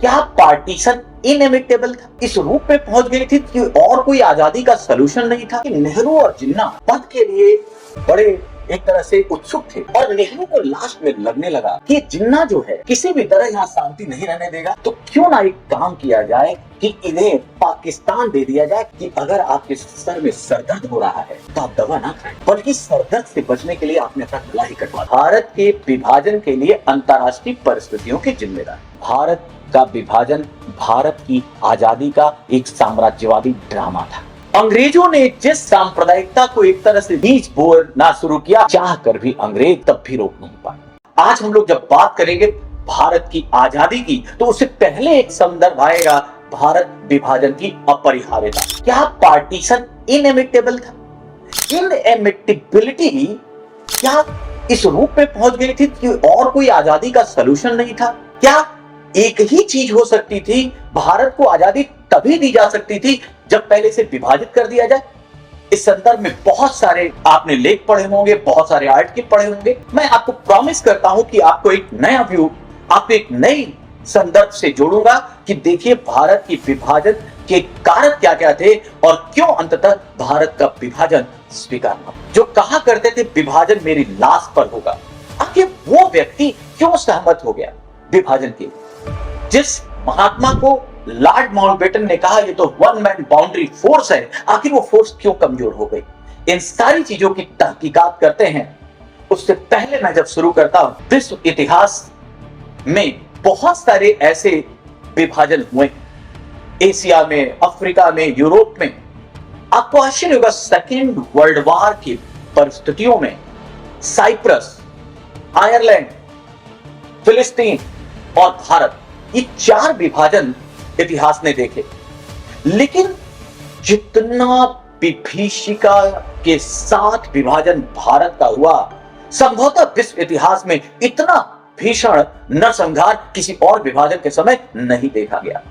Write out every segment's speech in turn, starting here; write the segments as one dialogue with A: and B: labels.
A: क्या partition inevitable था? इस रूप में पहुंच गई थी कि और कोई आजादी का सोल्यूशन नहीं था कि नेहरू और जिन्ना पद के लिए बड़े एक तरह से उत्सुक थे और नेहरू को लास्ट में लगने लगा कि जिन्ना जो है किसी भी तरह यहाँ शांति नहीं रहने देगा, तो क्यों ना एक काम किया जाए कि इन्हें पाकिस्तान दे दिया जाए कि अगर आपके सर में सरदर्द हो रहा है तो आप दवा ना खाएं, बल्कि सरदर्द से बचने के लिए आपने अपना गला ही कटवा। भारत के विभाजन के लिए अंतर्राष्ट्रीय परिस्थितियों की जिम्मेदार। भारत का विभाजन भारत की आजादी का एक साम्राज्यवादी ड्रामा था। अंग्रेजों ने जिस सांप्रदायिकता को एक तरह से बीज बोना शुरू किया, चाह कर भी अंग्रेज तब भी रोक नहीं पाए। आज हम लोग जब बात करेंगे भारत की आजादी की, तो उससे पहले एक संदर्भ आएगा भारत विभाजन की अपरिहार्यता। क्या पार्टीशन इनएविटेबल था? इनएविटेबिलिटी क्या इस रूप में पहुंच गई थी कि और कोई आजादी का सोल्यूशन नहीं था? क्या एक ही चीज हो सकती थी? भारत को आजादी तभी दी जा सकती थी जब पहले से विभाजित कर दिया जाए। इस संदर्भ में बहुत सारे आपने लेख पढ़े होंगे, बहुत सारे आर्टिकल पढ़े होंगे। मैं आपको प्रॉमिस करता हूं कि आपको एक नया व्यू, आपको एक नई संदर्भ से जोड़ूंगा कि देखिए भारत की विभाजन के कारक क्या क्या थे और क्यों अंततः भारत का विभाजन स्वीकारना। जो कहा करते थे विभाजन मेरी लाश पर होगा, आखिर वो व्यक्ति क्यों सहमत हो गया विभाजन के? जिस महात्मा को लॉर्ड माउंटबेटन ने कहा ये तो वन मैन बाउंड्री फोर्स है, आखिर वो फोर्स क्यों कमजोर हो गई? इन सारी चीजों की तहकीकात करते हैं। उससे पहले मैं जब शुरू करता हूं, विश्व इतिहास में बहुत सारे ऐसे विभाजन हुए, एशिया में, अफ्रीका में, यूरोप में। आपको आश्चर्य होगा, सेकेंड वर्ल्ड वॉर की परिस्थितियों में साइप्रस, आयरलैंड, फिलिस्तीन और भारत, ये 4 विभाजन इतिहास ने देखे। लेकिन जितना विभीषिका के साथ विभाजन भारत का हुआ, संभवतः विश्व इतिहास में इतना भीषण नरसंहार किसी और विभाजन के समय नहीं देखा गया।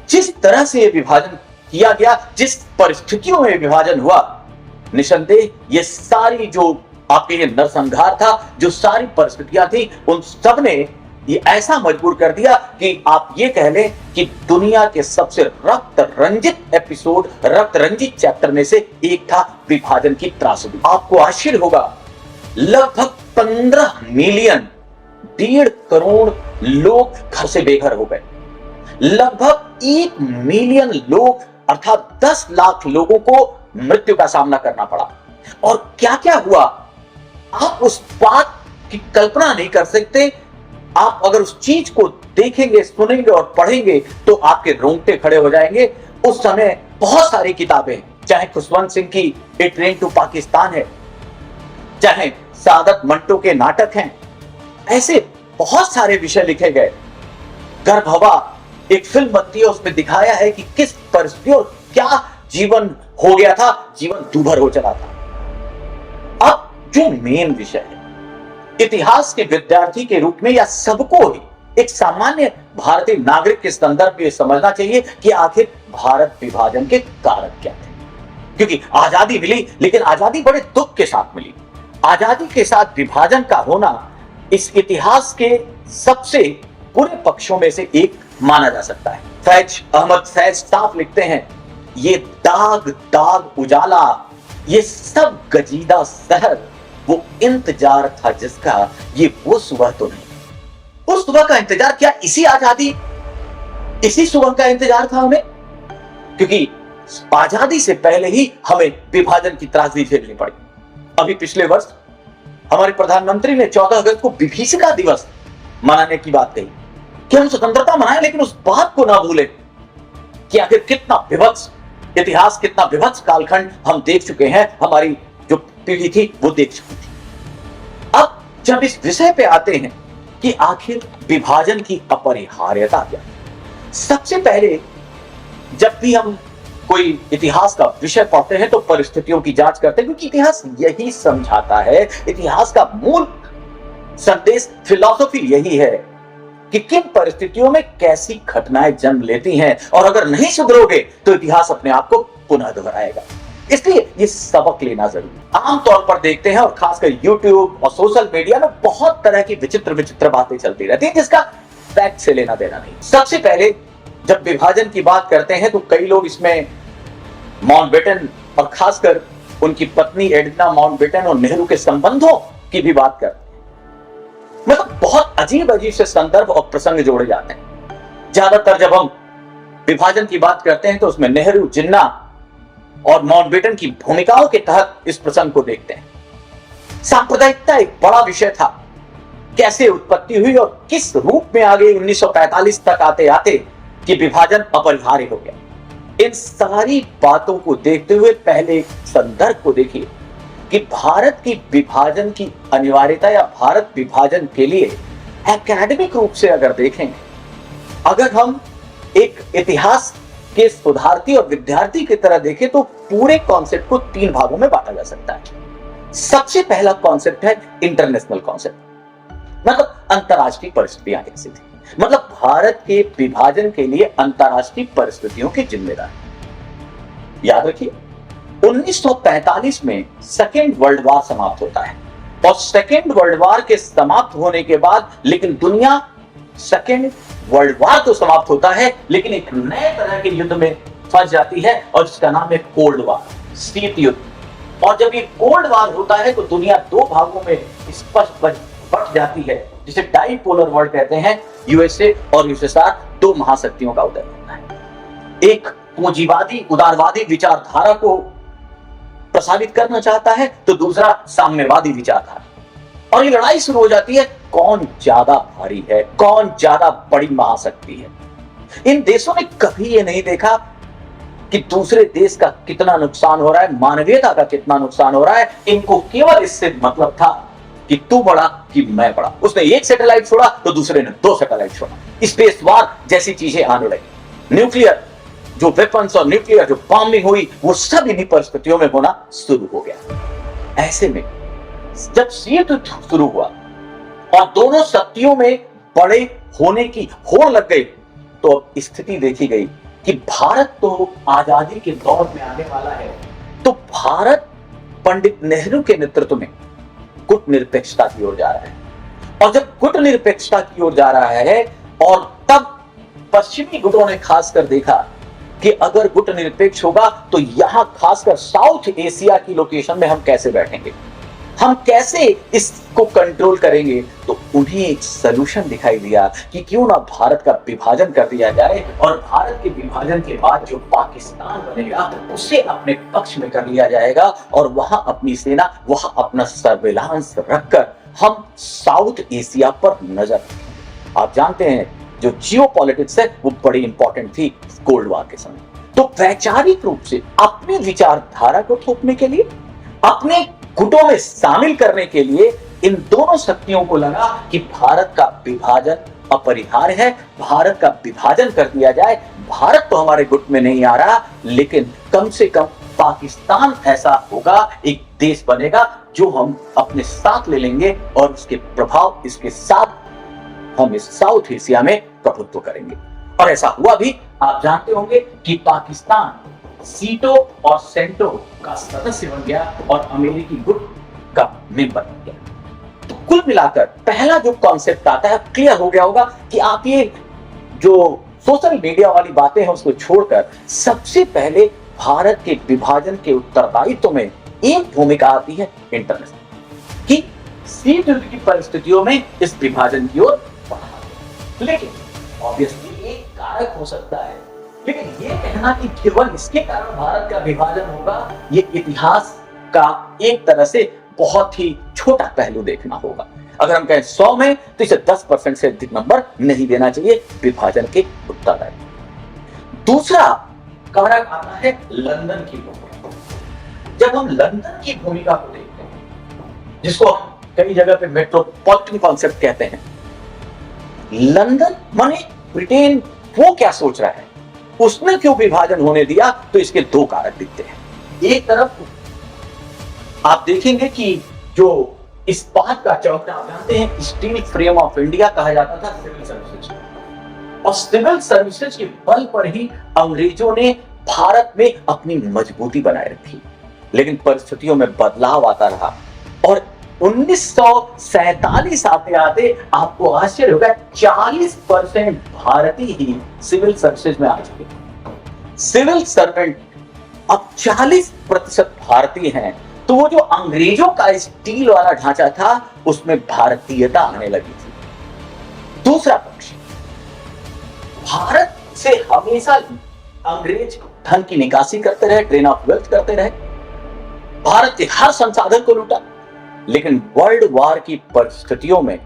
A: जिस तरह से यह विभाजन किया गया, जिस परिस्थितियों में विभाजन हुआ, निसंदेह ये सारी जो आपके ये नरसंहार था, जो सारी परिस्थितियां थी, उन सब ने ये ऐसा मजबूर कर दिया कि आप ये कह लें कि दुनिया के सबसे रक्त रंजित एपिसोड, रक्त रंजित चैप्टर में से एक था विभाजन की त्रासदी। आपको आश्चर्य होगा, लगभग 15 मिलियन, 1.5 करोड़ लोग घर से बेघर हो गए। लगभग 1 मिलियन लोग अर्थात 10 लाख लोगों को मृत्यु का सामना करना पड़ा। और क्या क्या हुआ, आप उस बात की कल्पना नहीं कर सकते। आप अगर उस चीज को देखेंगे, सुनेंगे और पढ़ेंगे तो आपके रोंगटे खड़े हो जाएंगे। उस समय बहुत सारी किताबें, चाहे खुशवंत सिंह की ए ट्रेन टू पाकिस्तान है, चाहे सादत मंटो के नाटक हैं, ऐसे बहुत सारे विषय लिखे गए। गर्भवा एक फिल्म बनती है, उसमें दिखाया है कि किस परिस्थिति और क्या जीवन हो गया था, जीवन दूभर हो चला था। अब जो मेन विषय है, इतिहास के विद्यार्थी के रूप में या सबको ही एक सामान्य भारतीय नागरिक के संदर्भ में समझना चाहिए कि आखिर भारत विभाजन के कारक क्या थे। क्योंकि आजादी मिली, लेकिन आजादी बड़े दुख के साथ मिली। आजादी के साथ विभाजन का होना इस इतिहास के सबसे बुरे पक्षों में से एक माना जा सकता है। फैज अहमद फैज साफ लिखते हैं, ये दाग दाग उजाला, ये सब गजीदा शहर, वो इंतजार था जिसका, ये वो सुबह तो नहीं। उस सुबह का इंतजार क्या इसी आजादी, इसी सुबह का इंतजार था हमें? क्योंकि आजादी से पहले ही हमें विभाजन की त्रासदी झेलनी पड़ी। अभी पिछले वर्ष हमारे प्रधानमंत्री ने 14 अगस्त को विभीषिका दिवस मनाने की बात कही कि हम स्वतंत्रता मनाएं, लेकिन उस बात को ना भूलें कि आखिर कितना विभत्स इतिहास, कितना विभत्स कालखंड हम देख चुके हैं, हमारी जो पीढ़ी थी वो देख चुकी थी। अब जब इस विषय पे आते हैं कि आखिर विभाजन की अपरिहार्यता क्या, सबसे पहले जब भी हम कोई इतिहास का विषय पढ़ते हैं तो परिस्थितियों की जांच करते हैं, क्योंकि इतिहास यही समझाता है, इतिहास का मूल संदेश, फिलॉसफी यही है कि किन परिस्थितियों में कैसी घटनाएं जन्म लेती हैं, और अगर नहीं सुधरोगे तो इतिहास अपने आप को पुनः दोहराएगा। इसलिए ये सबक लेना जरूरी। आमतौर पर देखते हैं, और खासकर यूट्यूब और सोशल मीडिया में बहुत तरह की विचित्र विचित्र बातें चलती रहती है, जिसका फैक्ट से लेना देना नहीं। सबसे पहले जब विभाजन की बात करते हैं तो कई लोग इसमें माउंटबेटन और खासकर उनकी पत्नी एडिना माउंटबेटन और नेहरू के संबंधों की भी बात करते हैं। मतलब बहुत अजीब अजीब से संदर्भ और प्रसंग जोड़े जाते हैं। ज्यादातर जब हम विभाजन की बात करते हैं तो उसमें नेहरू, जिन्ना और माउंटबेटन की भूमिकाओं के तहत इस प्रसंग को देखते हैं। सांप्रदायिकता एक बड़ा विषय था, कैसे उत्पत्ति हुई और किस रूप में आ गई 1945 तक आते आते कि विभाजन अपरिहार्य हो गया। इन सारी बातों को देखते हुए पहले संदर्भ को देखिए कि भारत की विभाजन की अनिवार्यता या भारत विभाजन के लिए एकेडमिक रूप से अगर देखें, अगर हम एक इतिहास के सुधारती और विद्यार्थी की तरह देखें तो पूरे कॉन्सेप्ट को 3 भागों में बांटा जा सकता है। सबसे पहला कॉन्सेप्ट है इंटरनेशनल कॉन्सेप्ट, मतलब अंतरराष्ट्रीय परिस्थितियां कैसी थी, मतलब भारत के विभाजन के लिए अंतरराष्ट्रीय परिस्थितियों की जिम्मेदारी। याद रखिए 1945 में सेकेंड वर्ल्ड वॉर समाप्त होता है और सेकेंड वर्ल्ड वॉर के समाप्त होने के बाद लेकिन दुनिया सेकेंड वर्ल्ड वॉर तो समाप्त होता है लेकिन एक नए तरह के युद्ध में फंस जाती है और इसका नाम है कोल्ड वॉर, शीत युद्ध। और जब ये कोल्ड वॉर होता है तो दुनिया 2 भागों में स्पष्ट बट जाती है, जिसे डाइपोलर वर्ल्ड कहते हैं। यूएसए और यूएसएसआर 2 महाशक्तियों का उदय होता है। एक पूंजीवादी उदारवादी विचारधारा को प्रसारित करना चाहता है तो दूसरा साम्यवादी विचारधारा, और ये लड़ाई शुरू हो जाती है कौन ज्यादा भारी है, कौन ज्यादा बड़ी महाशक्ति है। इन देशों ने कभी ये नहीं देखा कि दूसरे देश का कितना नुकसान हो रहा है, मानवीयता का कितना नुकसान हो रहा है। इनको केवल इससे मतलब था कि तू बड़ा कि मैं बड़ा। उसने एक सैटेलाइट छोड़ा तो दूसरे ने 2 सैटेलाइट छोड़ा। स्पेस वॉर जैसी चीजें आने लगी, न्यूक्लियर जो वेपन्स और न्यूक्लियर जो बॉम्बिंग हुई वो सब इन्हीं परिस्थितियों में होना शुरू हो गया। ऐसे में जब शीत युद्ध शुरू हुआ और दोनों शक्तियों में बड़े होने की होड़ लग गई तो अब स्थिति देखी गई कि भारत तो आजादी के दौर में आने वाला है, तो भारत पंडित नेहरू के नेतृत्व में गुटनिरपेक्षता की ओर जा रहा है। और जब गुटनिरपेक्षता की ओर जा रहा है और तब पश्चिमी गुटों ने खासकर देखा कि अगर गुटनिरपेक्ष होगा तो यहां खासकर साउथ एशिया की लोकेशन में हम कैसे बैठेंगे, हम कैसे इसको कंट्रोल करेंगे। तो उन्हें एक सलूशन दिखाई दिया कि क्यों ना भारत का विभाजन कर दिया जाए और भारत के विभाजन के बाद जो पाकिस्तान बनेगा उसे अपने पक्ष में कर लिया जाएगा और वहां अपनी सेना, वहां अपना सर्विलांस रखकर हम साउथ एशिया पर नजर रखें। आप जानते हैं जो जियोपॉलिटिक्स है वो बड़ी इंपॉर्टेंट थी कोल्ड वॉर के समय। तो वैचारिक रूप से अपनी विचारधारा को थोपने के लिए, अपने गुटों में शामिल करने के लिए इन दोनों शक्तियों को लगा कि भारत का विभाजन अपरिहार्य है, भारत का विभाजन कर दिया जाए। भारत तो हमारे गुट में नहीं आ रहा लेकिन कम से कम पाकिस्तान ऐसा होगा, एक देश बनेगा जो हम अपने साथ ले लेंगे और उसके प्रभाव इसके साथ हम इस साउथ एशिया में प्रभुत्व करेंगे। और ऐसा हुआ भी। आप जानते होंगे कि पाकिस्तान सीटो और सेंटो का सदस्य बन गया और अमेरिकी गुट का मेंबर बन गया। तो कुल मिलाकर पहला जो कॉन्सेप्ट आता है, क्लियर हो गया होगा कि आप ये जो सोशल मीडिया वाली बातें हैं उसको छोड़कर सबसे पहले भारत के विभाजन के उत्तरदायित्व में एक भूमिका आती है इंटरनेशनल की। शीत युद्ध की परिस्थितियों में इस विभाजन की ओर बढ़ा। लेकिन ऑब्वियसली एक कारक हो सकता है, लेकिन ये कहना कि केवल इसके कारण भारत का विभाजन होगा, ये इतिहास का एक तरह से बहुत ही छोटा पहलू देखना होगा। अगर हम कहें 100 में तो इसे 10% से अधिक नंबर नहीं देना चाहिए विभाजन के उत्तरदायित्व। दूसरा कारक आता है लंदन की भूमिका। जब हम लंदन की भूमिका को देखते हैं, जिसको हम कई जगह पे मेट्रोपॉलिटन कॉन्सेप्ट कहते हैं, लंदन माने ब्रिटेन वो क्या सोच रहा है, उसने क्यों विभाजन होने दिया, तो इसके 2 कारक दिखते हैं। एक तरफ आप देखेंगे कि जो इस्पात का चौकड़ा, आप जानते हैं स्टील फ्रेम ऑफ इंडिया कहा जाता था सिविल सर्विसेज, और सिविल सर्विसेज के बल पर ही अंग्रेजों ने भारत में अपनी मजबूती बनाए रखी। लेकिन परिस्थितियों में बदलाव आता रहा और 1947 आते आते आपको आश्चर्य होगा 40% भारतीय ही सिविल सर्विसेज में आ चुके हैं। सिविल सर्वेंट अब 40% भारतीय हैं। तो वो जो अंग्रेजों का स्टील वाला ढांचा था उसमें भारतीयता आने लगी थी। दूसरा पक्ष, भारत से हमेशा अंग्रेज धन की निकासी करते रहे, ड्रेन ऑफ वेल्थ करते रहे, भारत के हर संसाधन को लूटा। लेकिन वर्ल्ड वार की परिस्थितियों में,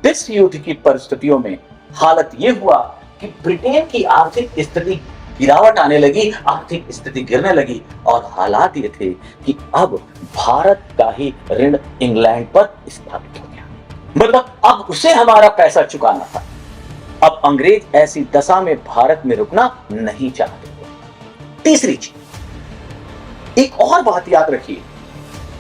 A: विश्व युद्ध की परिस्थितियों में हालत यह हुआ कि ब्रिटेन की आर्थिक स्थिति गिरावट आने लगी, आर्थिक स्थिति गिरने लगी और हालात ये थे कि अब भारत का ही ऋण इंग्लैंड पर स्थापित हो गया। मतलब अब उसे हमारा पैसा चुकाना था। अब अंग्रेज ऐसी दशा में भारत में रुकना नहीं चाहते थे। तीसरी चीज, एक और बात याद रखिए,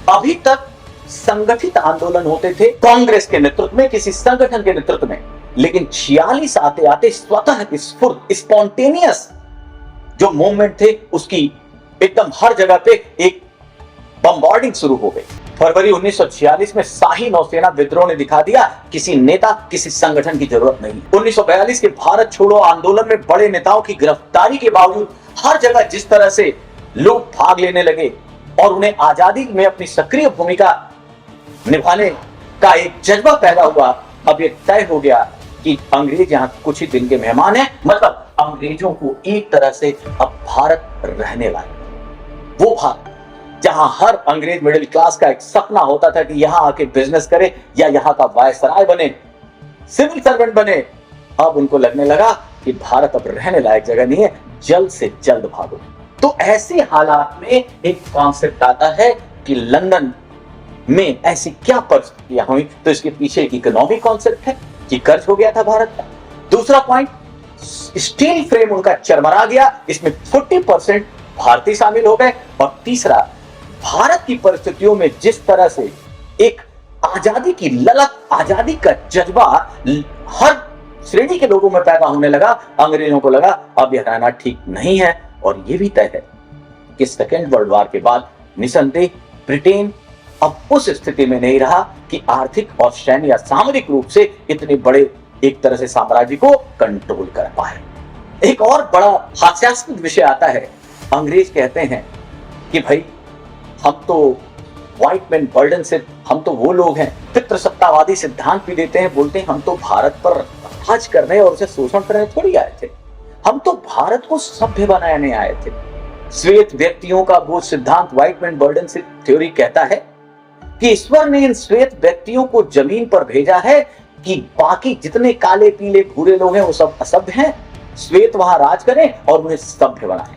A: अभी तक संगठित आंदोलन होते थे कांग्रेस के नेतृत्व में, किसी संगठन के नेतृत्व में, लेकिन 46 आते आते स्वतः स्फूर्त स्पॉन्टेनियस जो मूवमेंट थे उसकी एकदम हर जगह पे एक बम्बार्डिंग शुरू हो गई। फरवरी 1946 में शाही नौसेना विद्रोह ने दिखा दिया किसी नेता, किसी संगठन की जरूरत नहीं। 1942 के भारत छोड़ो आंदोलन में बड़े नेताओं की गिरफ्तारी के बावजूद हर जगह जिस तरह से लोग भाग लेने लगे और उन्हें आजादी में अपनी सक्रिय भूमिका निभाने का एक जज्बा पैदा हुआ, अब यह तय हो गया कि अंग्रेज यहां कुछ ही दिन के मेहमान हैं। मतलब अंग्रेजों को एक तरह से अब भारत रहने लायक, वो भारत जहां हर अंग्रेज मिडिल क्लास का एक सपना होता था कि यहां आके बिजनेस करे या यहां का वायसराय बने, सिविल सर्वेंट बने, अब उनको लगने लगा कि भारत अब रहने लायक जगह नहीं है, जल्द से जल्द भागो। तो ऐसे हालात में एक कॉन्सेप्ट आता है कि लंदन में ऐसी क्या परिस्थितियां हुई, तो इसके पीछे एक इकोनॉमिक कॉन्सेप्ट है कि कर्ज हो गया था भारत का। दूसरा पॉइंट, स्टील फ्रेम उनका चरमरा गया, इसमें 40% भारतीय शामिल हो गए। और तीसरा, भारत की परिस्थितियों में जिस तरह से एक आजादी की ललक, आजादी का जज्बा हर श्रेणी के लोगों में पैदा होने लगा, अंग्रेजों को लगा अब यह रहना ठीक नहीं है। और यह भी तय है कि सेकेंड वर्ल्ड वॉर के बाद निसंदेह ब्रिटेन अब उस स्थिति में नहीं रहा कि आर्थिक और सैन्य या सामरिक रूप से इतने बड़े एक तरह से साम्राज्य को कंट्रोल कर पाए। एक और बड़ा हास्यास्पद विषय आता है, अंग्रेज कहते हैं कि भाई हम तो व्हाइट मैन बर्डन से, हम तो वो लोग हैं, पितृसत्तावादी सिद्धांत भी देते हैं, बोलते हैं हम तो भारत पर राज करने और उसे शोषण करने थोड़ी आए थे, हम तो भारत को सभ्य बनाने आए थे। श्वेत व्यक्तियों का वो सिद्धांत व्हाइट मैन बर्डन से थ्योरी कहता है कि ईश्वर ने इन श्वेत व्यक्तियों को जमीन पर भेजा है कि बाकी जितने काले पीले भूरे लोग हैं वो सब असभ्य हैं, श्वेत वहां राज करें और उन्हें सभ्य बनाएं।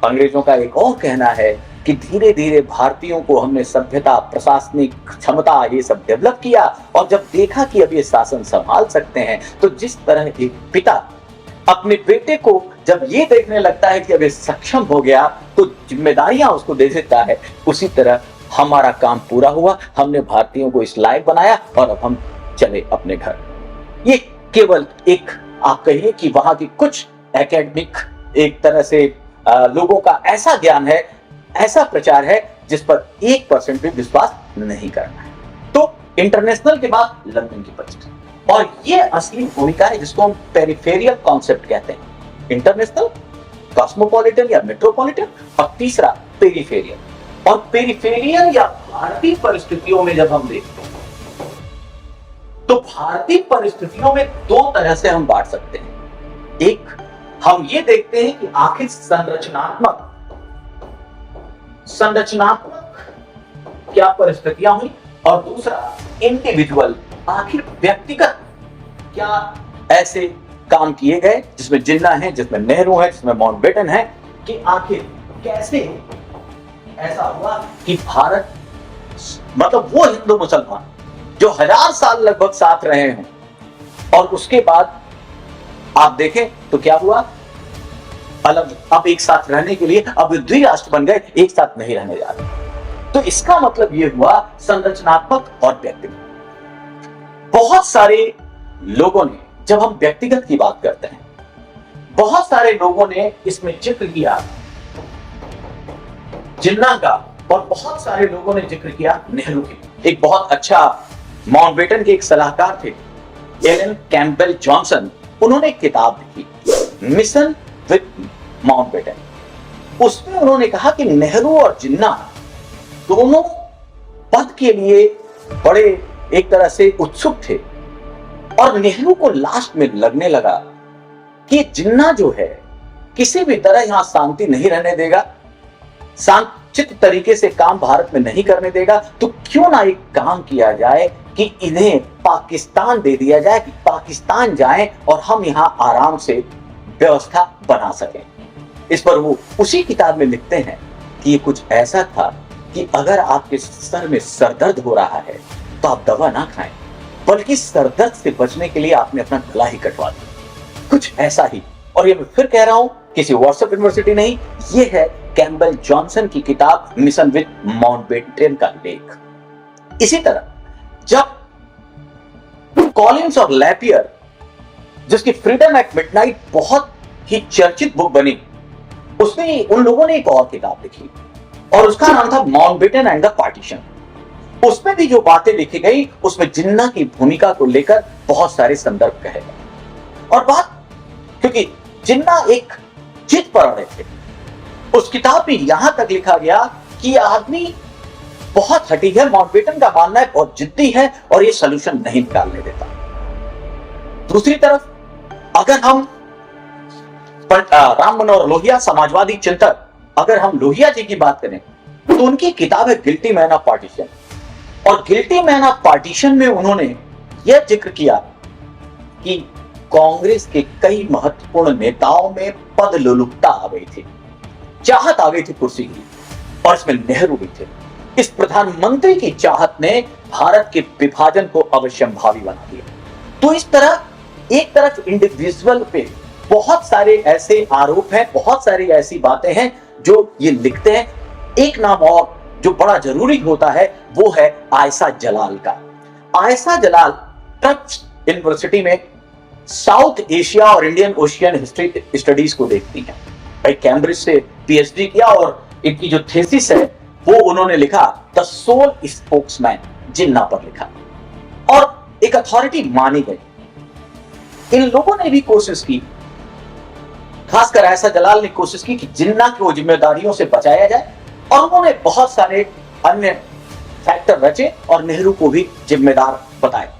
A: अंग्रेजों का एक और कहना है कि धीरे धीरे भारतीयों को हमने सभ्यता, प्रशासनिक क्षमता ये सब डेवलप किया और जब देखा कि अब ये शासन संभाल सकते हैं, तो जिस तरह एक पिता अपने बेटे को जब ये देखने लगता है कि अब ये सक्षम हो गया तो जिम्मेदारियां उसको दे देता है, उसी तरह हमारा काम पूरा हुआ, हमने भारतीयों को इस लायक बनाया और अब हम चले अपने घर। ये केवल एक आप कहिए कि वहां की कुछ एकेडमिक एक तरह से लोगों का ऐसा ज्ञान है, ऐसा प्रचार है जिस पर 1% भी विश्वास नहीं करना है। तो इंटरनेशनल के बाद लंदन की परिस्थिति, और ये असली भूमिका है जिसको हम पेरिफेरियल कॉन्सेप्ट कहते हैं। इंटरनेशनल, कॉस्मोपॉलिटन या मेट्रोपॉलिटन, और तीसरा पेरिफेरियल। और पेरिफेरियल या भारतीय परिस्थितियों में जब हम देखते हैं तो भारतीय परिस्थितियों में दो तरह से हम बांट सकते हैं। एक, हम ये देखते हैं कि आखिर संरचनात्मक क्या परिस्थितियां हुई, और दूसरा इंडिविजुअल, आखिर व्यक्तिगत क्या ऐसे काम किए गए जिसमें जिन्ना है, जिसमें नेहरू है, जिसमें माउंटबेटन है, कि आखिर कैसे ऐसा हुआ कि भारत, मतलब वो हिंदू मुसलमान जो 1000 साल लगभग साथ रहे हैं, और उसके बाद आप देखें तो क्या हुआ, अलग अब एक साथ रहने के लिए अब द्विराष्ट्र बन गए, एक साथ नहीं रहने जा रहे। तो इसका मतलब यह हुआ संरचनात्मक और व्यक्तिगत। बहुत सारे लोगों ने, जब हम व्यक्तिगत की बात करते हैं, बहुत सारे लोगों ने इसमें जिक्र किया जिन्ना का, और बहुत सारे लोगों ने जिक्र किया नेहरू की। एक बहुत अच्छा माउंटबेटन के एक सलाहकार थे, एलन कैंपबेल जॉनसन, उन्होंने एक किताब लिखी मिशन विद माउंटबेटन। उसमें उन्होंने कहा कि नेहरू और जिन्ना दोनों पद के लिए बड़े एक तरह से उत्सुक थे, और नेहरू को लास्ट में लगने लगा कि जिन्ना जो है किसी भी तरह यहां शांति नहीं रहने देगा, शांतचित्त तरीके से काम भारत में नहीं करने देगा, तो क्यों ना एक काम किया जाए कि इन्हें पाकिस्तान दे दिया जाए, कि पाकिस्तान जाएं और हम यहां आराम से व्यवस्था बना सकें। इस पर वो उसी किताब में लिखते हैं कि ये कुछ ऐसा था कि अगर आपके सर में सरदर्द हो रहा है तो आप दवा ना खाएं, बल्कि सरदर्द से बचने के लिए आपने अपना गला ही कटवा दिया, कुछ ऐसा ही। और ये मैं फिर कह रहा हूं, किसी व्हाट्सएप यूनिवर्सिटी नहीं, ये है कैंपबेल जॉनसन की किताब मिशन विद माउंटबेटन का लेख। इसी तरह जब कॉलिंस और लैपियर, जिसकी फ्रीडम एट मिडनाइट बहुत ही चर्चित बुक बनी, उसमें उन लोगों ने एक और किताब लिखी और उसका नाम था माउंटबेटन एंड द पार्टीशन। उसमें भी जो बातें लिखी गई, उसमें जिन्ना की भूमिका को लेकर बहुत सारे संदर्भ कहे गए। और बात, क्योंकि जिन्ना एक जिद पर अड़े थे, उस किताब में यहां तक लिखा गया कि आदमी बहुत हठी है, माउंटबेटन का मानना है बहुत जिद्दी है और ये सोल्यूशन नहीं निकालने देता। दूसरी तरफ अगर हम राम मनोहर लोहिया, समाजवादी चिंतक, अगर हम लोहिया जी की बात करें तो उनकी किताब है गिल्टी मैन ऑफ पार्टीशन। और गिल्टी मैन ऑफ पार्टीशन में उन्होंने यह जिक्र किया कि कांग्रेस के कई महत्वपूर्ण नेताओं में पद लोलुपता आ गई थी, चाहत आ गई थी कुर्सी की, और इसमें नेहरू भी थे। इस प्रधानमंत्री की चाहत ने भारत के विभाजन को अवश्यंभावी बना दिया। तो इस तरह एक तरफ इंडिविजुअल पे बहुत सारे ऐसे आरोप हैं, बहुत सारी ऐसी बातें हैं जो ये लिखते हैं। एक नाम और जो बड़ा जरूरी होता है वो है आयशा जलाल का। आयशा जलाल टफ्ट्स यूनिवर्सिटी में साउथ एशिया और इंडियन ओशियन हिस्ट्री स्टडीज को देखती हैं। भाई कैम्ब्रिज से पीएचडी किया और इनकी जो थीसिस है वो उन्होंने लिखा द सोल स्पोक्समैन, जिन्ना पर लिखा, और एक अथॉरिटी मानी गई। इन लोगों ने भी कोशिश की, खासकर आयशा जलाल ने कोशिश की कि जिन्ना को जिम्मेदारियों से बचाया जाए, और उन्होंने बहुत सारे अन्य फैक्टर रचे और नेहरू को भी जिम्मेदार बताया।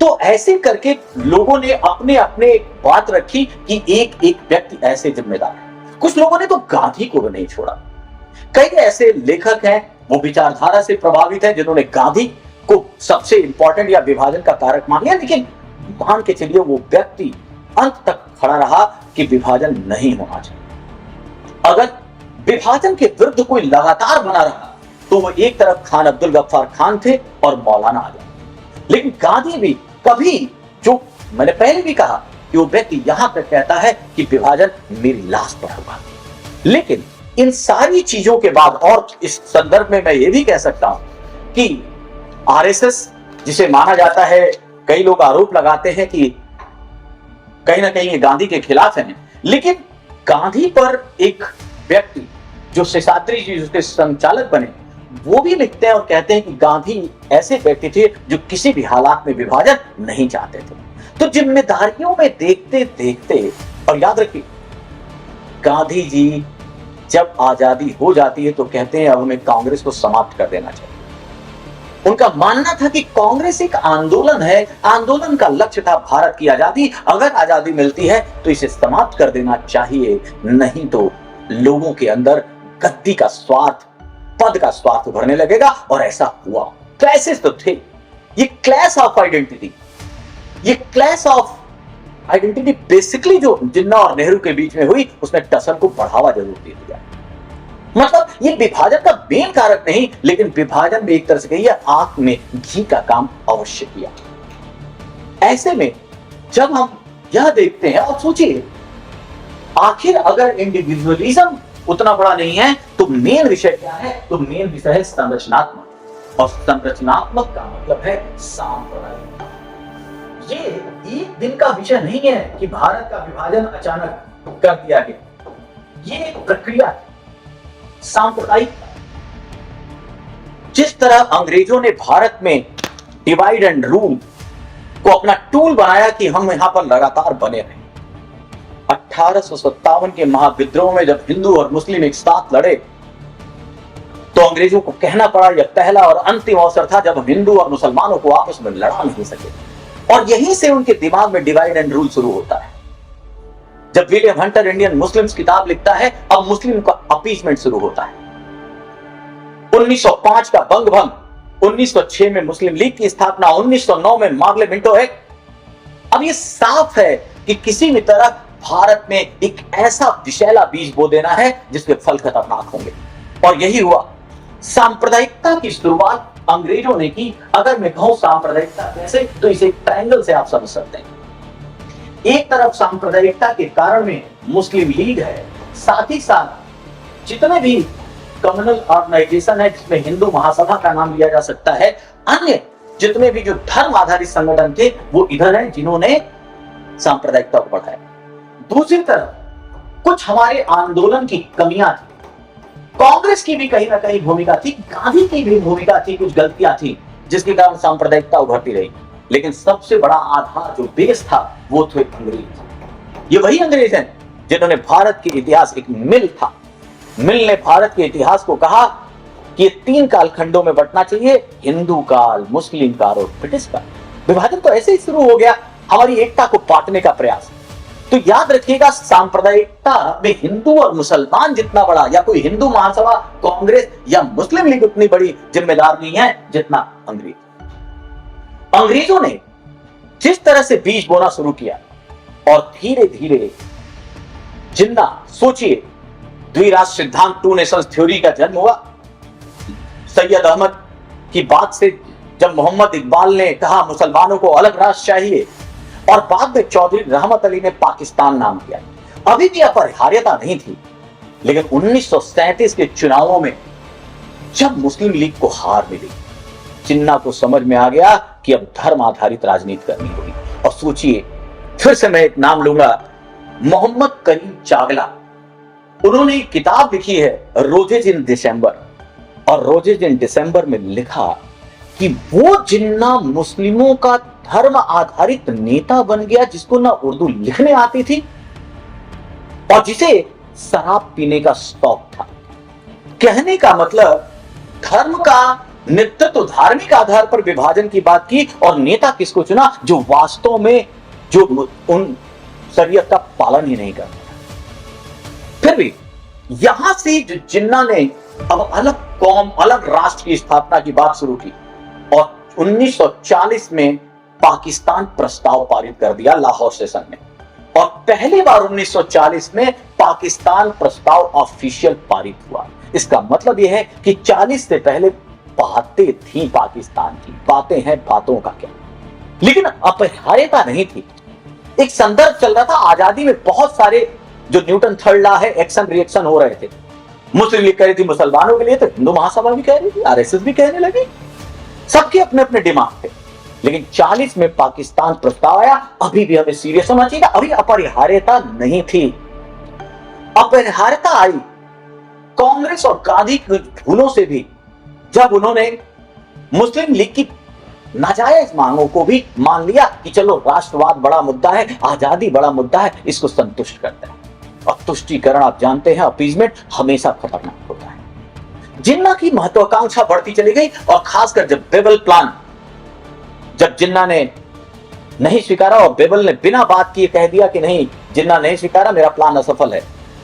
A: तो ऐसे करके लोगों ने अपने अपने एक बात रखी कि एक एक व्यक्ति ऐसे जिम्मेदार है। कुछ लोगों ने तो गांधी को भी नहीं छोड़ा। कई ऐसे लेखक हैं वो विचारधारा से प्रभावित हैं जिन्होंने गांधी को सबसे इंपॉर्टेंट या विभाजन का कारक मान लिया, लेकिन मान के चलिए वो व्यक्ति अंत तक खड़ा रहा कि विभाजन नहीं होना चाहिए। अगर विभाजन के विरुद्ध कोई लगातार बना रहा तो वो एक तरफ खान अब्दुल गफ्फार खान थे और मौलाना आजम। लेकिन गांधी भी कभी, जो मैंने पहले भी कहा कि वो व्यक्ति यहां तक कहता है कि विभाजन मेरी लाश पर होगा। लेकिन इन सारी चीजों के बाद, और इस संदर्भ में मैं ये भी कह सकता हूं कि आरएसएस, जिसे माना जाता है, कई लोग आरोप लगाते हैं कि कहीं ना कहीं ये गांधी के खिलाफ हैं, लेकिन गांधी पर एक व्यक्ति जो शेषाद्री जी उसके संचालक बने, वो भी लिखते हैं और कहते हैं कि गांधी ऐसे व्यक्ति थे जो किसी भी हालात में विभाजन नहीं चाहते थे। तो जिम्मेदारियों में देखते देखते, और याद रखिए गांधी जी जब आजादी हो जाती है तो कहते हैं अब हमें कांग्रेस को समाप्त कर देना चाहिए। उनका मानना था कि कांग्रेस एक आंदोलन है, आंदोलन का लक्ष्य था भारत की आजादी, अगर आजादी मिलती है तो इसे समाप्त कर देना चाहिए, नहीं तो लोगों के अंदर गद्दी का स्वार्थ, पद का स्वार्थ उभरने लगेगा। और ऐसा हुआ। क्लैशेस तो थे, ये क्लैश ऑफ आइडेंटिटी, ये क्लैश ऑफ आइडेंटिटी बेसिकली जो जिन्ना और नेहरू के बीच में हुई, उसने टसल को बढ़ावा जरूर दे दिया। मतलब ये विभाजन का मेन कारक नहीं, लेकिन विभाजन में एक तरह से कहिए आंख में घी का काम अवश्य किया। ऐसे में जब हम यह देखते हैं और सोचिए, आखिर अगर इंडिविजुअलिज्म उतना बड़ा नहीं है तो मेन विषय क्या है? तो मेन विषय है संरचनात्मक, और संरचनात्मक का मतलब है सांप्रदायिक। ये एक दिन का विषय नहीं है कि भारत का विभाजन अचानक कर दिया गया, ये एक प्रक्रिया है। सांप्रदायिक जिस तरह अंग्रेजों ने भारत में डिवाइड एंड रूल को अपना टूल बनाया कि हम यहां पर लगातार बने रहे। 1857 के महाविद्रोह में जब हिंदू और मुस्लिम एक साथ लड़े तो अंग्रेजों को कहना पड़ा, यह पहला और अंतिम अवसर था जब हम हिंदू और मुसलमानों को आपस में लड़ा नहीं सके। और यहीं से उनके दिमाग में डिवाइड एंड रूल शुरू होता है। जब विलियम हंटर इंडियन मुस्लिम्स किताब लिखता है, अब मुस्लिम का अपीजमेंट शुरू होता है। 1905 का बंग भंग, 1906 में मुस्लिम लीग की स्थापना, 1909 में मार्ले मिंटो एक्ट। अब यह साफ है कि किसी भी तरह भारत में एक ऐसा विषैला बीज बो देना है जिसके फल खतरनाक होंगे। और यही हुआ। सांप्रदायिकता की शुरुआत अंग्रेजों ने की। अगर मैं कहूं सांप्रदायिकता कैसे, तो इसे एक ट्रायंगल से आप समझ सकते हैं। एक तरफ सांप्रदायिकता के कारण में मुस्लिम लीग है, साथ ही साथ जितने भी कम्युनल ऑर्गेनाइजेशन है जिसमें हिंदू महासभा का नाम लिया जा सकता है, अन्य जितने भी जो धर्म आधारित संगठन थे वो इधर हैं जिन्होंने सांप्रदायिकता को बढ़ाया। दूसरी तरफ कुछ हमारे आंदोलन की कमियां थी, कांग्रेस की भी कहीं ना कहीं भूमिका थी, गांधी की भी भूमिका थी, कुछ गलतियां थी जिसके कारण सांप्रदायिकता उभरती रही। लेकिन सबसे बड़ा आधार जो बेस था वो थे अंग्रेज। ये वही अंग्रेज हैं जिन्होंने भारत के इतिहास, एक मिल था, मिल ने भारत के इतिहास को कहा कि ये 3 कालखंडों में बंटना चाहिए, हिंदू काल, मुस्लिम काल और ब्रिटिश काल। विभाजन तो ऐसे ही शुरू हो गया, हमारी एकता को बांटने का प्रयास। तो याद रखिएगा, सांप्रदायिकता में हिंदू और मुसलमान जितना बड़ा, या कोई हिंदू महासभा, कांग्रेस या मुस्लिम लीग उतनी बड़ी जिम्मेदार नहीं है जितना अंग्रेज। अंग्रेजों ने जिस तरह से बीज बोना शुरू किया और धीरे धीरे जिन्ना, सोचिए, द्विराष्ट्र सिद्धांत, 2 नेशंस थ्योरी का जन्म हुआ। सैयद अहमद की बात से जब मोहम्मद इकबाल ने कहा मुसलमानों को अलग राष्ट्र चाहिए, और बाद में चौधरी रहमत अली ने पाकिस्तान नाम किया। अभी भी अपरिहार्यता नहीं थी, लेकिन 1937 के चुनावों में जब मुस्लिम लीग को हार मिली, जिन्ना को समझ में आ गया कि अब धर्म आधारित राजनीति करनी होगी। और सोचिए, फिर से मैं एक नाम लूंगा, मोहम्मद करीम चावला। उन्होंने एक किताब लिखी है रोजेज इन दिसंबर, और रोजेज इन दिसंबर में लिखा कि वो जिन्ना मुस्लिमों का धर्म आधारित नेता बन गया जिसको ना उर्दू लिखने आती थी और जिसे शराब पीने का शौक था। कहने का मतलब, धर्म का नेतृत्व धार्मिक आधार पर विभाजन की बात की, और नेता किसको चुना जो वास्तव में जो उन शरीयत का पालन ही नहीं करता। फिर भी यहां से जो जिन्ना ने अब अलग कौम, अलग राष्ट्र की स्थापना की बात शुरू की, और 1940 में पाकिस्तान प्रस्ताव पारित कर दिया लाहौर सेशन में। और पहली बार 1940 में पाकिस्तान प्रस्ताव ऑफिशियल पारित हुआ। इसका मतलब यह है कि 40 से पहले बातें थी पाकिस्तान की, बातें हैं, बातों का क्या, लेकिन अपरिहार्यता नहीं थी। एक संदर्भ चल रहा था, आजादी में बहुत सारे जो न्यूटन थर्ड लॉ है, एक्शन रिएक्शन हो रहे थे। मुस्लिम लीग कह रही थी मुसलमानों के लिए, तो हिंदू महासभा भी कह रही थी, आरएसएस भी कहने लगी, सबके अपने अपने डिमांड थे। लेकिन 40 में पाकिस्तान प्रस्ताव आया। अभी भी हमें सीरियस होना चाहिए, अभी अपरिहार्यता नहीं थी। अपरिहार्यता आई कांग्रेस और गांधी की भूलों से भी, जब उन्होंने मुस्लिम लीग की नाजायज मांगों को भी मान लिया कि चलो राष्ट्रवाद बड़ा मुद्दा है, आजादी बड़ा मुद्दा है, इसको संतुष्ट करते हैं। और तुष्टीकरण, आप जानते हैं, अपीजमेंट हमेशा खतरनाक होता है। जिन्ना की महत्वाकांक्षा बढ़ती चली गई, और खासकर जब बेबल प्लान, जब जिन्ना ने नहीं स्वीकारा और बेबल ने बिना बात किए कह दिया कि नहीं, जिन्ना नहीं स्वीकारा, मेरा प्लान असफल है।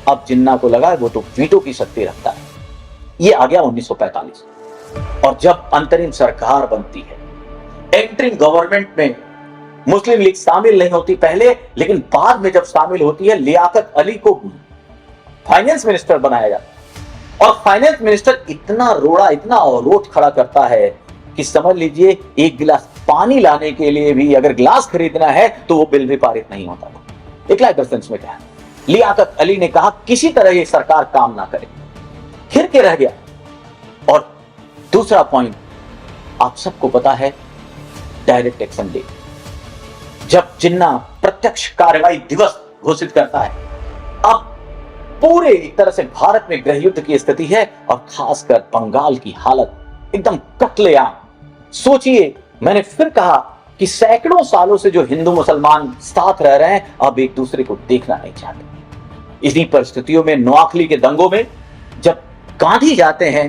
A: अब जिन्ना को लगा वो तो वीटो की शक्ति रखता है। ये आ गया 1945, और जब अंतरिम सरकार बनती है, एंट्रिंग गवर्नमेंट में मुस्लिम लीग शामिल नहीं होती पहले, लेकिन बाद में जब शामिल होती है, लियाकत अली को फाइनेंस मिनिस्टर बनाया जाता है। और फाइनेंस मिनिस्टर इतना रोड़ा, इतना अवरोध खड़ा करता है कि समझ लीजिए एक गिलास पानी लाने के लिए भी अगर गिलास खरीदना है तो वो बिल भी पारित नहीं होता था। एक लाइफ सेंस में क्या, लियाकत अली ने कहा किसी तरह ये सरकार काम ना करे, फिर के रह गया। और दूसरा पॉइंट आप सबको पता है, डायरेक्ट एक्शन डे, जब जिन्ना प्रत्यक्ष कार्रवाई दिवस घोषित करता है। अब पूरे एक तरह से भारत में गृह युद्ध की स्थिति है, और खासकर बंगाल की हालत एकदम कत्लेआम। सोचिए, मैंने फिर कहा कि सैकड़ों सालों से जो हिंदू मुसलमान साथ रह रहे हैं, अब एक दूसरे को देखना नहीं चाहते। इन्हीं परिस्थितियों में नोआखली के दंगों में जब गांधी जाते हैं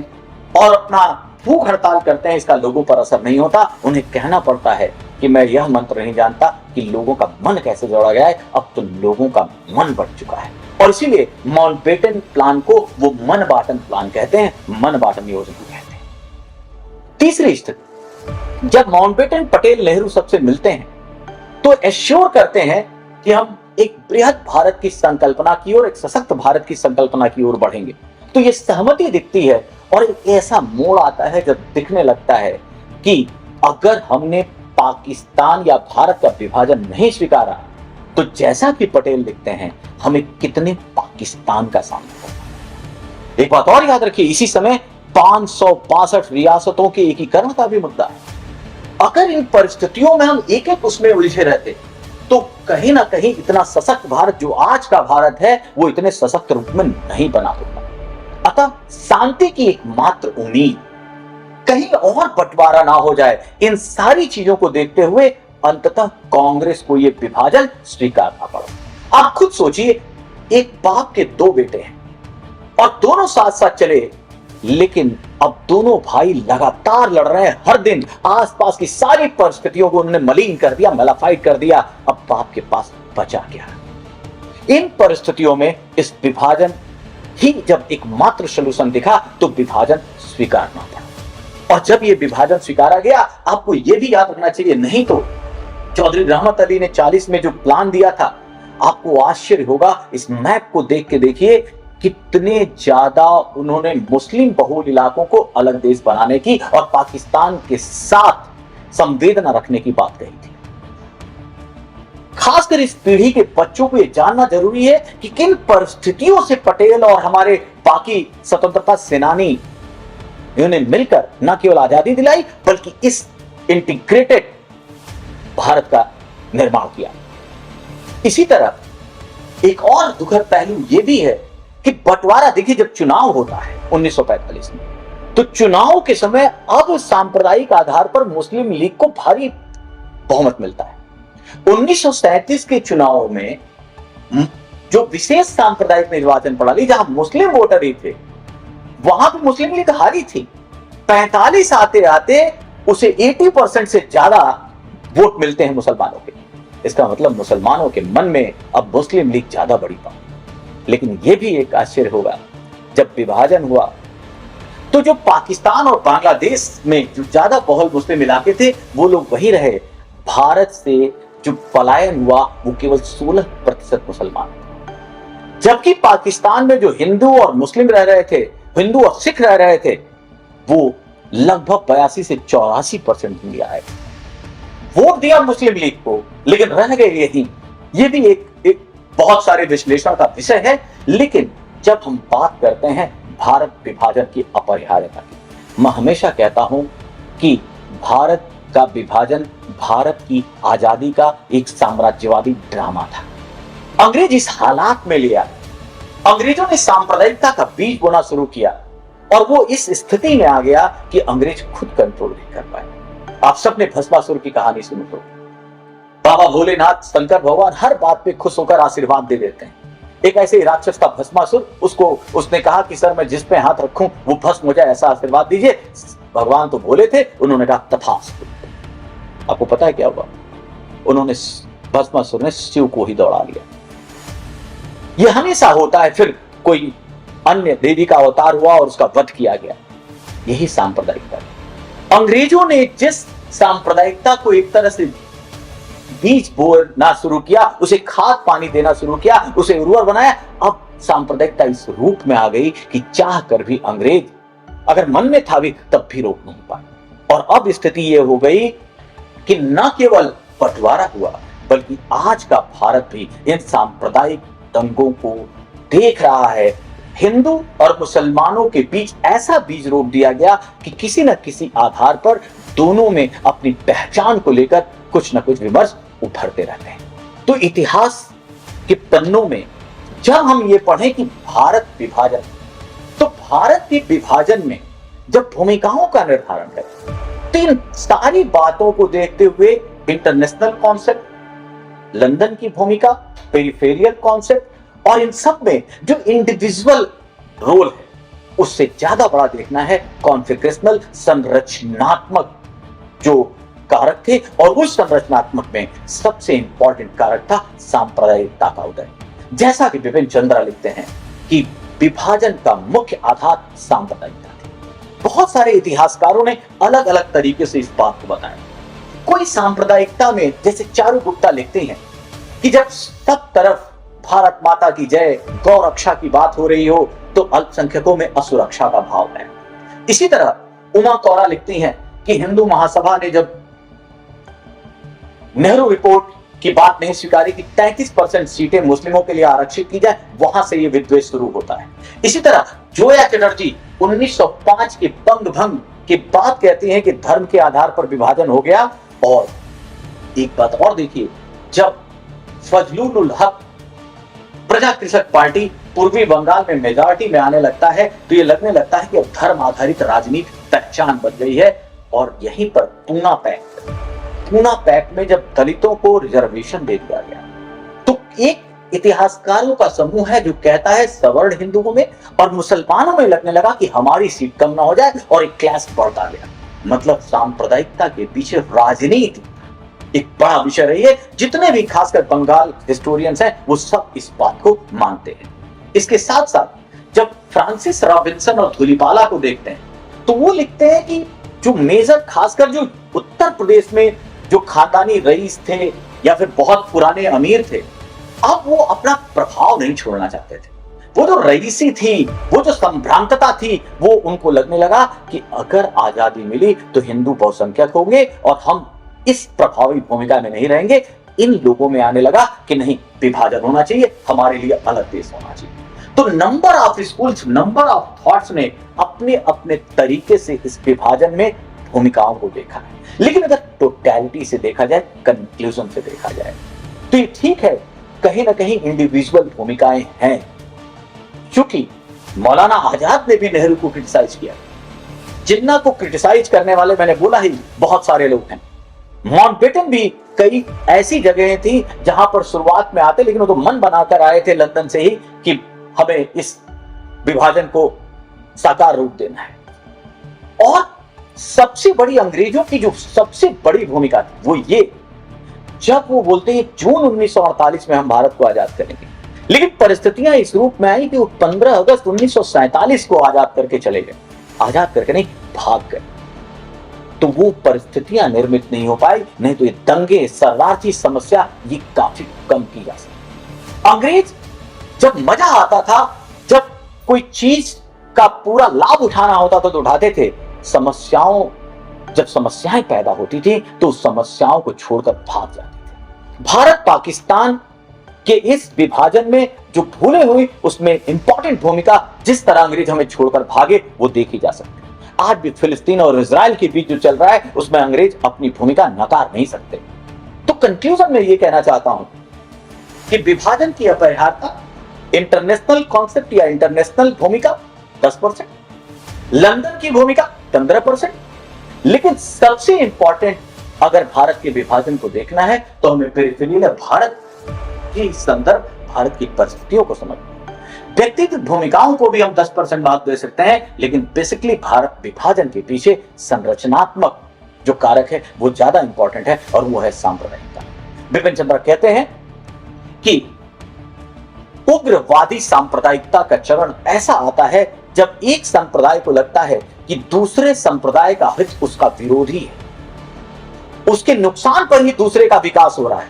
A: और अपना भूख हड़ताल करते हैं, इसका लोगों पर असर नहीं होता। उन्हें कहना पड़ता है कि मैं यह मंत्र नहीं जानता कि लोगों का मन कैसे जोड़ा गया है, अब तो लोगों का मन बढ़ चुका है। और इसीलिए माउंटबेटन प्लान को वो मन बाटन प्लान कहते हैं, मन बाटन योजना कहते हैं। तीसरी स्थिति, जब माउंटबेटन पटेल नेहरू सबसे मिलते हैं तो एश्योर करते हैं कि हम एक बृहद भारत की संकल्पना की ओर, एक सशक्त भारत की संकल्पना की ओर बढ़ेंगे। तो ये सहमति दिखती है और एक ऐसा मोड़ आता है जब दिखने लगता है कि अगर हमने पाकिस्तान या भारत का विभाजन नहीं स्वीकारा तो जैसा कि पटेल लिखते हैं, हमें कितने पाकिस्तान का सामना करना। एक बात और याद रखिए, इसी समय 562 रियासतों के एकीकरण का भी मुद्दा है। अगर इन परिस्थितियों में हम एक एक उसमें उलझे रहते तो कहीं ना कहीं इतना सशक्त भारत जो आज का भारत है, वो इतने सशक्त रूप में नहीं बना होता। अतः शांति की एकमात्र उम्मीद, कहीं और बंटवारा ना हो जाए, इन सारी चीजों को देखते हुए अंततः कांग्रेस को यह विभाजन स्वीकारना पड़ा। आप खुद सोचिए, एक बाप के दो बेटे हैं और दोनों साथ साथ चले, लेकिन अब दोनों भाई लगातार लड़ रहे हैं। हर दिन आसपास की सारी परिस्थितियों को उन्होंने मलिन कर दिया, मैलाफाइड कर दिया। अब बाप के पास बचा क्या? इन परिस्थितियों में इस विभाजन ही जब एकमात्र सलूशन दिखा तो विभाजन स्वीकारना पड़ा। और जब यह विभाजन स्वीकारा गया, आपको यह भी याद रखना चाहिए, नहीं तो चौधरी रहमत अली ने 40 में जो प्लान दिया था, आपको आश्चर्य होगा। इस मैप को देख के देखिए कितने ज्यादा उन्होंने मुस्लिम बहुल इलाकों को अलग देश बनाने की और पाकिस्तान के साथ संवेदना रखने की बात कही थी। खासकर इस पीढ़ी के बच्चों को यह जानना जरूरी है कि किन परिस्थितियों से पटेल और हमारे बाकी स्वतंत्रता सेनानी इन्होंने मिलकर न केवल आजादी दिलाई, बल्कि इस इंटीग्रेटेड भारत का निर्माण किया। इसी तरह एक और दुखद पहलू यह भी है कि बंटवारा, देखिए, जब चुनाव होता है 1945 में, तो चुनाव के समय अब सांप्रदायिक आधार पर मुस्लिम लीग को भारी बहुमत मिलता है। 1937 के चुनाव में जो विशेष सांप्रदायिक निर्वाचन प्रणाली, जहां मुस्लिम वोटर ही थे, वहां पर मुस्लिम लीग हारी थी। 45 आते आते उसे 80% से ज्यादा वोट मिलते हैं मुसलमानों के। इसका मतलब मुसलमानों के मन में अब मुस्लिम लीग ज्यादा बड़ी बात। लेकिन यह भी एक आश्चर्य होगा, जब विभाजन हुआ तो जो पाकिस्तान और बांग्लादेश में जो ज्यादा बहुल मुस्लिम इलाके थे, वो लोग वही रहे। भारत से जो पलायन हुआ वो केवल 16% मुसलमान, जबकि पाकिस्तान में जो हिंदू और मुस्लिम रह रहे थे, हिंदू और सिख रह रहे थे, वो लगभग 82 से 84% इंडिया है। वोट दिया मुस्लिम लीग को, लेकिन रह गए यही। ये भी एक बहुत सारे विश्लेषण का विषय है। लेकिन जब हम बात करते हैं भारत विभाजन की अपरिहार्यता की, मैं हमेशा कहता हूं कि भारत का विभाजन भारत की आजादी का एक साम्राज्यवादी ड्रामा था। अंग्रेज इस हालात में लिया, अंग्रेजों ने सांप्रदायिकता का बीज बोना शुरू किया और वो इस स्थिति में आ गया कि अंग्रेज खुद कंट्रोल नहीं कर पाए। आप सबने भस्मासुर की कहानी सुनी हो। बाबा भोलेनाथ, शंकर भगवान हर बात पे खुश होकर आशीर्वाद दे देते हैं। एक ऐसे राक्षस था भस्मासुर, उसने कहा कि सर मैं जिस पे हाथ रखूं वो भस्म हो जाए, ऐसा आशीर्वाद दीजिए। भगवान तो बोले थे, उन्होंने कहा तथास्तु। आपको पता है क्या हुआ? उन्होंने, भस्मासुर ने शिव को ही दौड़ा लिया। यह हमेशा होता है, फिर कोई अन्य देवी का अवतार हुआ और उसका वध किया गया। यही सांप्रदायिकता। अंग्रेजों ने जिस सांप्रदायिकता को एक तरह से बीज बोना शुरू किया, उसे खाद पानी देना शुरू किया, उसे उर्वर बनाया, अब सांप्रदायिकता इस रूप में आ गई कि चाह कर भी अंग्रेज अगर मन में था भी तब भी रोक नहीं पाए। और अब स्थिति यह हो गई कि न केवल बंटवारा हुआ, बल्कि आज का भारत भी इन सांप्रदायिक दंगों को देख रहा है। हिंदू और मुसलमानों के बीच ऐसा बीज रोप दिया गया कि किसी न किसी आधार पर दोनों में अपनी पहचान को लेकर कुछ न कुछ विमर्श उभरते रहते हैं। तो इतिहास के पन्नों में जब हम ये पढ़ें कि भारत विभाजन, तो भारत के विभाजन में जब भूमिकाओं का निर्धारण करें, तो इन सारी बातों को देखते हुए इंटरनेशनल कॉन्सेप्ट, लंदन की भूमिका, पेरिफेरियल कॉन्सेप्ट और इन सब में जो इंडिविजुअल रोल है उससे ज्यादा बड़ा देखना है कॉन्फिगरेशनल संरचनात्मक जो कारक थे। और उस संरचनात्मक में सबसे इंपॉर्टेंट कारक था सांप्रदायिकता का उदय। जैसा कि बिपिन चंद्रा लिखते हैं कि विभाजन का मुख्य आधार सांप्रदायिकता थी। बहुत सारे इतिहासकारों ने अलग अलग तरीके से इस बात को बताया। कोई सांप्रदायिकता में, जैसे चारू गुप्ता लिखते हैं कि जब सब तरफ भारत माता की जय, गौ रक्षा की बात हो रही हो तो अल्पसंख्यकों में असुरक्षा का भाव है। इसी तरह उमा कौरा लिखती हैं कि हिंदू महासभा ने जब नेहरू रिपोर्ट की बात नहीं स्वीकारी कि 33% सीटें मुस्लिमों के लिए आरक्षित की जाए, वहां से यह विद्वेष शुरू होता है। इसी तरह जोया चटर्जी 1905 के बंग भंग के बाद कहती हैं कि धर्म के आधार पर विभाजन हो गया। और एक बात और देखिए, जब फजलुल हक प्रजा कृषक पार्टी पूर्वी बंगाल में मेजॉरिटी में आने लगता है तो ये लगने लगता है कि अब धर्म आधारित राजनीति पहचान बन गई है। और यहीं पर पूना पैक्ट में जब दलितों को रिजर्वेशन दे दिया गया तो एक इतिहासकारों का समूह है जो कहता है सवर्ण हिंदुओं में और मुसलमानों में लगने लगा कि हमारी सीट कम ना हो जाए और एक क्लास बढ़ता गया। मतलब सांप्रदायिकता के पीछे राजनीति एक बड़ा विषय रही है। जितने भी खासकर बंगाल हिस्टोरियंस हैं वो सब इस बात को मानते हैं। इसके साथ साथ जब फ्रांसिस रॉबिन्सन और धुलीपाला को देखते हैं तो वो लिखते हैं कि जो मेजर खासकर जो उत्तर प्रदेश में जो खानदानी रईस थे या फिर बहुत पुराने अमीर थे, अब वो अपना प्रभाव नहीं छोड़ना चाहते थे। वो जो रईसी थी, वो जो संभ्रांतता थी, वो उनको लगने लगा कि अगर आजादी मिली तो हिंदू बहुसंख्यक होंगे और हम इस प्रभावी भूमिका में नहीं रहेंगे। इन लोगों में आने लगा कि नहीं, विभाजन होना चाहिए, हमारे लिए अलग देश होना चाहिए। तो number of schools, number of thoughts ने अपने अपने तरीके से इस विभाजन में भूमिकाओं को देखा है। लेकिन अगर टोटैलिटी से देखा जाए, कंक्लूजन से देखा जाए, तो ये ठीक है, कहीं ना कहीं इंडिविजुअल भूमिकाएं हैं। क्योंकि मौलाना आजाद ने भी नेहरू को क्रिटिसाइज किया। जिन्ना को क्रिटिसाइज करने वाले मैंने बोला ही बहुत सारे लोग हैं। माउंटबेटन भी कई ऐसी जगहें थी जहां पर शुरुआत में आते, लेकिन वो तो मन बनाकर आए थे लंदन से ही कि हमें इस विभाजन को साकार रूप देना है। और सबसे बड़ी अंग्रेजों की जो सबसे बड़ी भूमिका थी वो ये, जब वो बोलते हैं जून 1948 में हम भारत को आजाद करेंगे, लेकिन परिस्थितियां इस रूप में आई कि वो 15 अगस्त 1947 को आजाद करके चले गए। आजाद करके नहीं, भाग गए। तो वो परिस्थितियां निर्मित नहीं हो पाई, नहीं तो ये दंगे, शरणार्थी समस्या ये काफी कम की जा सकती। अंग्रेज जब मजा आता था, जब कोई चीज का पूरा लाभ उठाना होता था तो उठाते थे। जब समस्याएं पैदा होती थी तो समस्याओं को छोड़कर भाग जाते थे। भारत पाकिस्तान के इस विभाजन में जो भूले हुई, उसमें इंपॉर्टेंट भूमिका जिस तरह अंग्रेज हमें छोड़कर भागे वो देखी जा सकती है। आज भी फिलिस्तीन और इजराइल के बीच जो चल रहा है उसमें अंग्रेज अपनी भूमिका नकार नहीं सकते। तो कंक्लूजन में ये कहना चाहता हूं कि विभाजन की अपरिहार्यता, इंटरनेशनल कॉन्सेप्ट या इंटरनेशनल भूमिका 10%, लंदन की भूमिका 15%, लेकिन सबसे इंपॉर्टेंट अगर भारत के विभाजन को देखना है तो हमें पेरिफेरियल भारत की संदर्भ, भारत की परिस्थितियों को समझना। व्यक्तिगत भूमिकाओं को भी हम 10% महत्व दे सकते हैं, लेकिन बेसिकली भारत विभाजन के पीछे संरचनात्मक जो कारक है वो ज्यादा इंपॉर्टेंट है और वो है सांप्रदायिकता। बिपिन चंद्र कहते हैं कि उग्रवादी सांप्रदायिकता का चरण ऐसा आता है जब एक संप्रदाय को लगता है कि दूसरे संप्रदाय का हित उसका विरोधी है, उसके नुकसान पर ही दूसरे का विकास हो रहा है,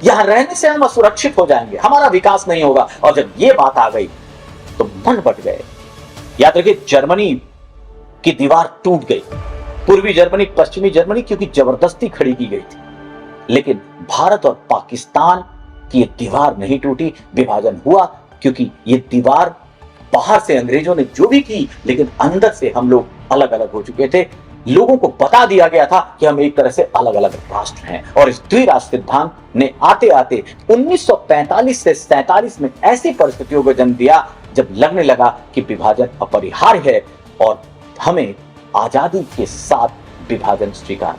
A: यहां रहने से हम असुरक्षित हो जाएंगे, हमारा विकास नहीं होगा। और जब यह बात आ गई तो मन बट गए। याद रखिए, जर्मनी की दीवार टूट गई, पूर्वी जर्मनी, पश्चिमी जर्मनी, क्योंकि जबरदस्ती खड़ी की गई थी। लेकिन भारत और पाकिस्तान की यह दीवार नहीं टूटी, विभाजन हुआ क्योंकि यह दीवार बाहर से अंग्रेजों ने जो भी की, लेकिन अंदर से हम लोग अलग अलग हो चुके थे। लोगों को बता दिया गया था कि हम एक तरह से अलग अलग राष्ट्र हैं। और इस द्विराष्ट्र सिद्धांत ने आते आते 1945 से 47 में ऐसी परिस्थितियों को जन्म दिया जब लगने लगा कि विभाजन अपरिहार्य है और हमें आजादी के साथ विभाजन स्वीकार।